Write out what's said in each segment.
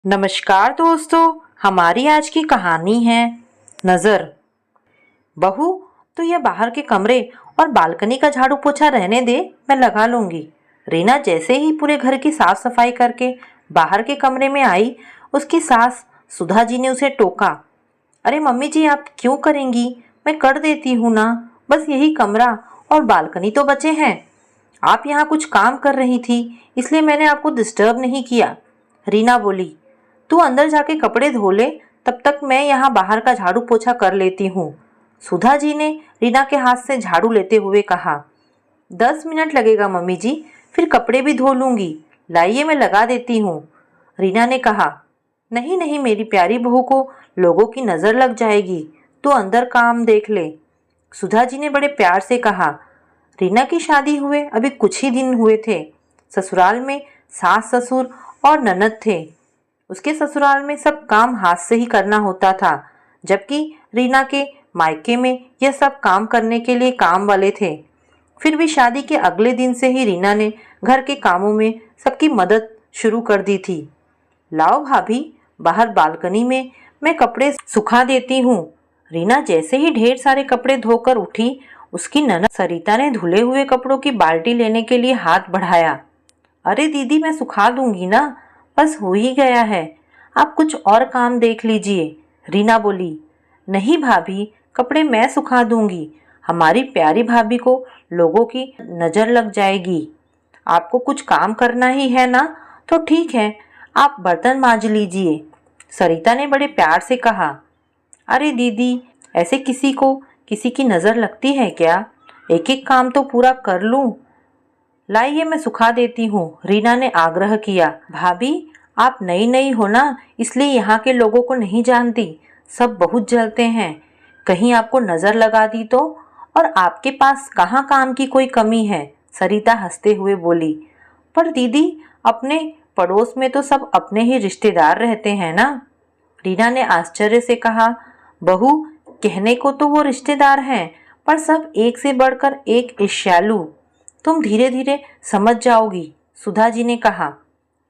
नमस्कार दोस्तों। हमारी आज की कहानी है नजर। बहू, तो यह बाहर के कमरे और बालकनी का झाड़ू पोछा रहने दे, मैं लगा लूंगी। रीना जैसे ही पूरे घर की साफ सफाई करके बाहर के कमरे में आई, उसकी सास सुधा जी ने उसे टोका। अरे मम्मी जी, आप क्यों करेंगी? मैं कर देती हूँ ना, बस यही कमरा और बालकनी तो बचे हैं। आप यहाँ कुछ काम कर रही थी, इसलिए मैंने आपको डिस्टर्ब नहीं किया। रीना बोली, तू अंदर जाके कपड़े धो ले, तब तक मैं यहाँ बाहर का झाड़ू पोछा कर लेती हूँ। सुधा जी ने रीना के हाथ से झाड़ू लेते हुए कहा। 10 मिनट लगेगा मम्मी जी, फिर कपड़े भी धो लूंगी। लाइए, मैं लगा देती हूँ। रीना ने कहा। नहीं नहीं मेरी प्यारी बहू को लोगों की नज़र लग जाएगी, तू अंदर काम देख ले। सुधा जी ने बड़े प्यार से कहा। रीना की शादी हुए अभी कुछ ही दिन हुए थे। ससुराल में सास ससुर और ननद थे। उसके ससुराल में सब काम हाथ से ही करना होता था, जबकि रीना के मायके में यह सब काम करने के लिए काम वाले थे। फिर भी शादी के अगले दिन से ही रीना ने घर के कामों में सबकी मदद शुरू कर दी थी। लाओ भाभी, बाहर बालकनी में मैं कपड़े सुखा देती हूँ। रीना जैसे ही ढेर सारे कपड़े धोकर उठी, उसकी ननद सरिता ने धुले हुए कपड़ों की बाल्टी लेने के लिए हाथ बढ़ाया। अरे दीदी, मैं सुखा दूंगी ना, बस हो ही गया है, आप कुछ और काम देख लीजिए। रीना बोली। नहीं भाभी, कपड़े मैं सुखा दूंगी। हमारी प्यारी भाभी को लोगों की नज़र लग जाएगी। आपको कुछ काम करना ही है ना, तो ठीक है, आप बर्तन मांज लीजिए। सरिता ने बड़े प्यार से कहा। अरे दीदी, ऐसे किसी को किसी की नज़र लगती है क्या? एक एक काम तो पूरा कर लूं। लाइए, मैं सुखा देती हूँ, रीना ने आग्रह किया। भाभी, आप नई नई हो ना, इसलिए यहाँ के लोगों को नहीं जानती। सब बहुत जलते हैं, कहीं आपको नज़र लगा दी तो। और आपके पास कहाँ काम की कोई कमी है? सरिता हंसते हुए बोली। पर दीदी, अपने पड़ोस में तो सब अपने ही रिश्तेदार रहते हैं ना। रीना ने आश्चर्य से कहा। बहू, कहने को तो वो रिश्तेदार हैं, पर सब एक से बढ़कर एक ईर्ष्यालु। तुम धीरे धीरे समझ जाओगी, सुधा जी ने कहा।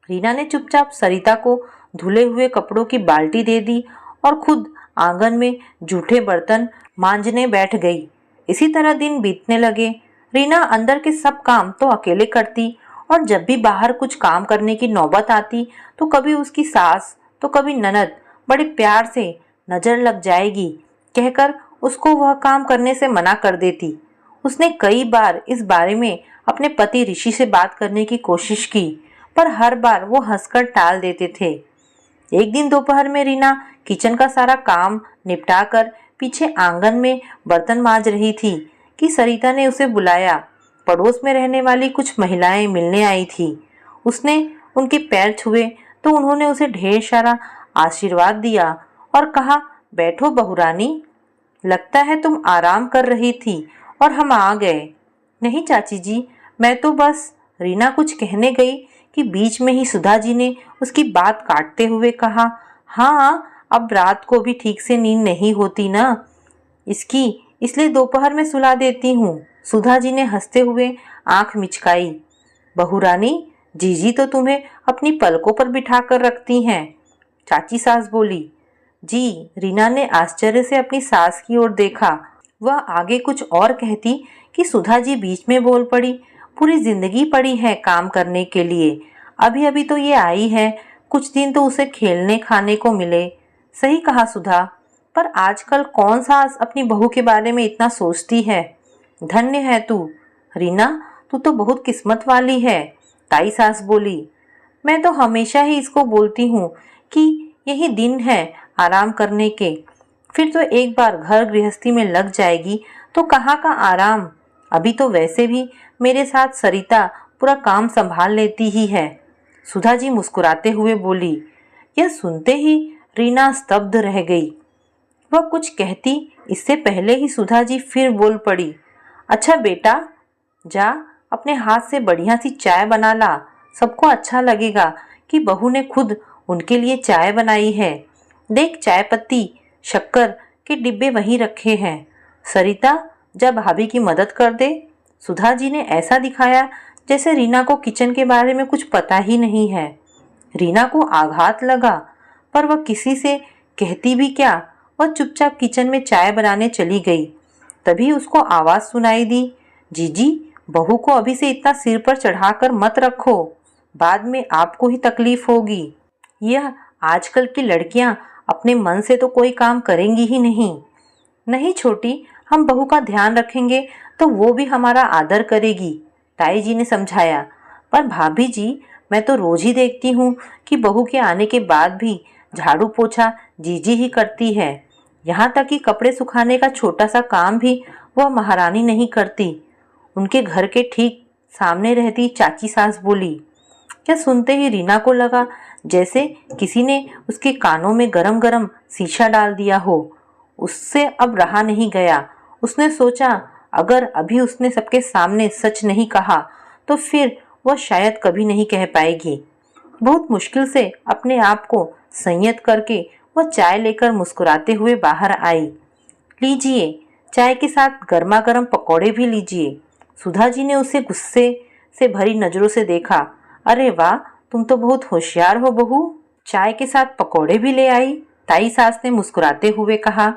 रीना ने चुपचाप सरिता को धुले हुए कपड़ों की बाल्टी दे दी और खुद आंगन में जूठे बर्तन मांजने बैठ गई। इसी तरह दिन बीतने लगे। रीना अंदर के सब काम तो अकेले करती, और जब भी बाहर कुछ काम करने की नौबत आती तो कभी उसकी सास तो कभी ननद बड़े प्यार से नजर लग जाएगी कहकर उसको वह काम करने से मना कर देती। उसने कई बार इस बारे में अपने पति ऋषि से बात करने की कोशिश की, पर हर बार वो हंसकर टाल देते थे। एक दिन दोपहर में रीना किचन का सारा काम निपटाकर पीछे आंगन में बर्तन मांज रही थी कि सरिता ने उसे बुलाया। पड़ोस में रहने वाली कुछ महिलाएं मिलने आई थी। उसने उनके पैर छुए तो उन्होंने उसे ढेर सारा आशीर्वाद दिया और कहा, बैठो बहुरानी, लगता है तुम आराम कर रही थी और हम आ गए। नहीं चाची जी, मैं तो बस। रीना कुछ कहने गई कि बीच में ही सुधा जी ने उसकी बात काटते हुए कहा। हाँ, अब रात को भी ठीक से नींद नहीं होती ना इसकी, इसलिए दोपहर में सुला देती हूँ। सुधा जी ने हंसते हुए आंख मिचकाई। बहुरानी, जीजी तो तुम्हें अपनी पलकों पर बिठा कर रखती हैं, चाची सास बोली। जी, रीना ने आश्चर्य से अपनी सास की ओर देखा। वह आगे कुछ और कहती कि सुधा जी बीच में बोल पड़ी। पूरी जिंदगी पड़ी है काम करने के लिए, अभी अभी तो ये आई है, कुछ दिन तो उसे खेलने खाने को मिले। सही कहा सुधा, पर आजकल कौन सास अपनी बहू के बारे में इतना सोचती है। धन्य है तू रीना, तू तो बहुत किस्मत वाली है, ताई सास बोली। मैं तो हमेशा ही इसको बोलती हूँ कि यही दिन है आराम करने के, फिर तो एक बार घर गृहस्थी में लग जाएगी तो कहाँ का आराम। अभी तो वैसे भी मेरे साथ सरिता पूरा काम संभाल लेती ही है। सुधा जी मुस्कुराते हुए बोली। यह सुनते ही रीना स्तब्ध रह गई। वह कुछ कहती इससे पहले ही सुधा जी फिर बोल पड़ी। अच्छा बेटा, जा अपने हाथ से बढ़िया सी चाय बना ला, सबको अच्छा लगेगा कि बहू ने खुद उनके लिए चाय बनाई है। देख, चाय पत्ती शक्कर के डिब्बे वहीं रखे हैं। सरिता, जा भाभी की मदद कर दे। सुधा जी ने ऐसा दिखाया जैसे रीना को किचन के बारे में कुछ पता ही नहीं है। रीना को आघात लगा, पर वह किसी से कहती भी क्या। वह चुपचाप किचन में चाय बनाने चली गई। तभी उसको आवाज सुनाई दी, जीजी, बहू को अभी से इतना सिर पर चढ़ाकर मत रखो, बाद में आपको ही तकलीफ होगी। यह आजकल की लड़कियां अपने मन से तो कोई काम करेंगी ही नहीं। नहीं छोटी, हम बहू का ध्यान रखेंगे तो वो भी हमारा आदर करेगी, ताई जी ने समझाया। पर भाभी जी, मैं तो रोज ही देखती हूँ कि बहू के आने के बाद भी झाड़ू पोछा जीजी ही करती है। यहाँ तक कि कपड़े सुखाने का छोटा सा काम भी वह महारानी नहीं करती। उनके घर के ठीक सामने रहती चाची सास बोली। क्या सुनते ही रीना को लगा जैसे किसी ने उसके कानों में गरम गरम शीशा डाल दिया हो। उससे अब रहा नहीं गया। उसने सोचा, अगर अभी उसने सबके सामने सच नहीं कहा तो फिर वह शायद कभी नहीं कह पाएगी। बहुत मुश्किल से अपने आप को संयत करके वह चाय लेकर मुस्कुराते हुए बाहर आई। लीजिए, चाय के साथ गर्मा गर्म पकौड़े भी लीजिए। सुधा जी ने उसे गुस्से से भरी नजरों से देखा। अरे वाह, तुम तो बहुत होशियार हो बहू, चाय के साथ पकौड़े भी ले आई। ताई सास ने मुस्कुराते हुए कहा।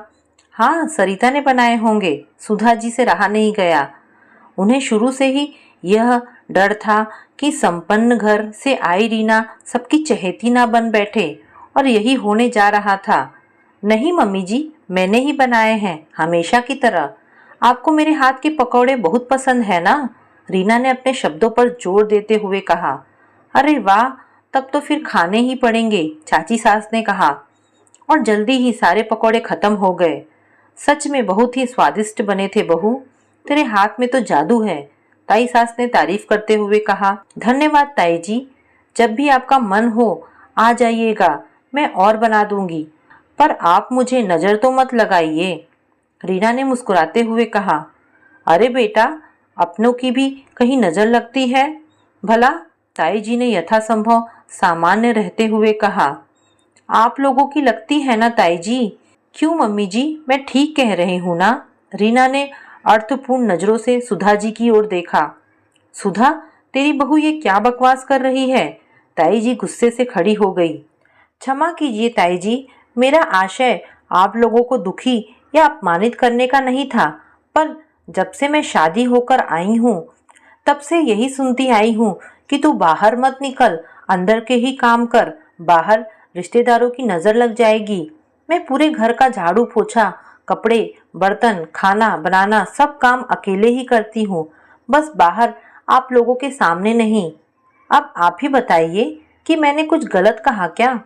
हाँ, सरिता ने बनाए होंगे। सुधा जी से रहा नहीं गया। उन्हें शुरू से ही यह डर था कि संपन्न घर से आई रीना सबकी चहेती ना बन बैठे, और यही होने जा रहा था। नहीं मम्मी जी, मैंने ही बनाए हैं, हमेशा की तरह। आपको मेरे हाथ के पकौड़े बहुत पसंद है ना? रीना ने अपने शब्दों पर जोर देते हुए कहा। अरे वाह, तब तो फिर खाने ही पड़ेंगे, चाची सास ने कहा। और जल्दी ही सारे पकौड़े खत्म हो गए। सच में बहुत ही स्वादिष्ट बने थे बहू, तेरे हाथ में तो जादू है, ताई सास ने तारीफ करते हुए कहा। धन्यवाद ताई जी, जब भी आपका मन हो आ जाइएगा, मैं और बना दूंगी, पर आप मुझे नजर तो मत लगाइए, रीना ने मुस्कुराते हुए कहा। अरे बेटा, अपनों की भी कहीं नजर लगती है भला, ताई जी ने यथासंभव सामान्य रहते हुए कहा। आप लोगों की लगती है ना ताई जी? क्यों मम्मी जी, मैं ठीक कह रही हूँ ना? रीना ने अर्थपूर्ण नजरों से सुधा जी की ओर देखा। सुधा, तेरी बहू ये क्या बकवास कर रही है? ताई जी गुस्से से खड़ी हो गई। क्षमा कीजिए ताई जी, मेरा आशय आप लोगों को दुखी या अपमानित करने का नहीं था, पर जब से मैं शादी होकर आई हूँ तब से यही सुनती आई हूँ कि तू बाहर मत निकल, अंदर के ही काम कर, बाहर रिश्तेदारों की नजर लग जाएगी। मैं पूरे घर का झाड़ू पोछा, कपड़े, बर्तन, खाना बनाना सब काम अकेले ही करती हूँ, बस बाहर आप लोगों के सामने नहीं। अब आप ही बताइए कि मैंने कुछ गलत कहा क्या?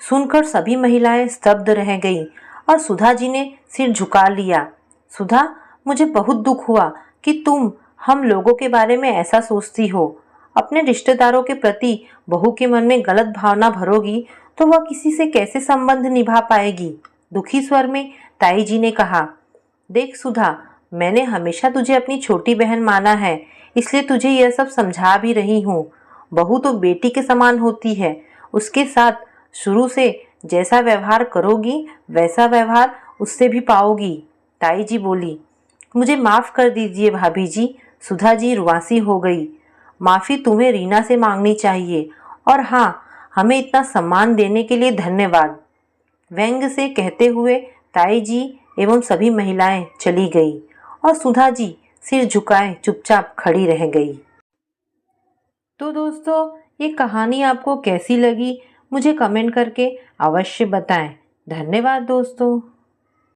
सुनकर सभी महिलाएं स्तब्ध रह गईं और सुधा जी ने सिर झुका लिया। सुधा, मुझे बहुत दुख हुआ कि तुम हम लोगों के बारे में ऐसा सोचती हो। अपने रिश्तेदारों के प्रति बहू के मन में गलत भावना भरोगी तो वह किसी से कैसे संबंध निभा पाएगी? दुखी स्वर में ताई जी ने कहा। देख सुधा, मैंने हमेशा तुझे अपनी छोटी बहन माना है, इसलिए तुझे यह सब समझा भी रही हूँ। बहू तो बेटी के समान होती है, उसके साथ शुरू से जैसा व्यवहार करोगी वैसा व्यवहार उससे भी पाओगी, ताई जी बोली। मुझे माफ कर दीजिए भाभी जी, सुधा जी रुआसी हो गई। माफी तुम्हें रीना से मांगनी चाहिए, और हाँ, हमें इतना सम्मान देने के लिए धन्यवाद, व्यंग से कहते हुए ताई जी एवं सभी महिलाएं चली गई और सुधा जी सिर झुकाए चुपचाप खड़ी रह गई। तो दोस्तों, ये कहानी आपको कैसी लगी मुझे कमेंट करके अवश्य बताएं। धन्यवाद दोस्तों।